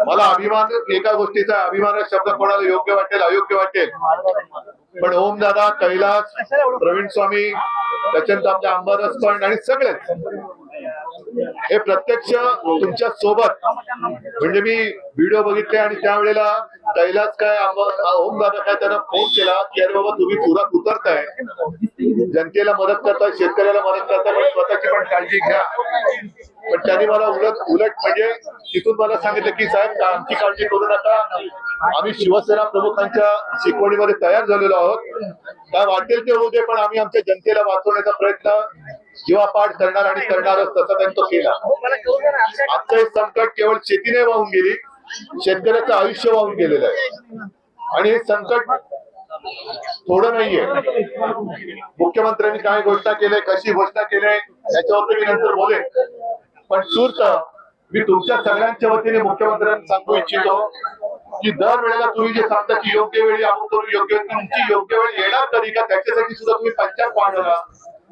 मला अभिमान एका गोष्टीचा अभिमानाचा शब्द कोणाला योग्य वाटेल अयोग्य वाटेल, पण ओम दादा, कैलास, प्रवीण स्वामी, त्याच्यानंतर आपल्या अंबादास पण आणि सगळेच हे प्रत्यक्ष तुमच्या सोबत, म्हणजे मी व्हिडिओ बघितले आणि त्यावेळेला कैलास काय ओम दादा काय त्यांना फोन केला की अरे बाबा तुम्ही पुरात उतरताय, जनतेला मदत करताय, शेतकऱ्याला मदत करताय, पण स्वतःची पण काळजी घ्या. पण त्यांनी मला उलट म्हणजे तिथून मला सांगितलं की साहेब आमची काळजी करू नका, आम्ही शिवसेना प्रमुखांच्या शिकवणीमध्ये तयार झालेलो आहोत, काय वाटेल ते होऊ दे, पण आम्ही आमच्या जनतेला वाचवण्याचा प्रयत्न जीवापाड करणार आणि करणारच, तसा त्यांनी तो केला. आजचं हे संकट केवळ शेतीने वाहून गेली, शेतकऱ्याचं आयुष्य वाहून गेलेलं आहे आणि हे संकट थोडं नाहीये. मुख्यमंत्र्यांनी काय घोषणा केली, कशी घोषणा केली याच्यावर मी नंतर बोलेन, पण तूर्त मी तुमच्या सगळ्यांच्या वतीने मुख्यमंत्र्यांना सांगू इच्छितो की दर वेळेला तुम्ही जे सांगता की योग्य वेळी अमुक करू, योग्य तुमची योग्य वेळ येणार कधी का, त्याच्यासाठी सुद्धा तुम्ही पंचायत पाडला.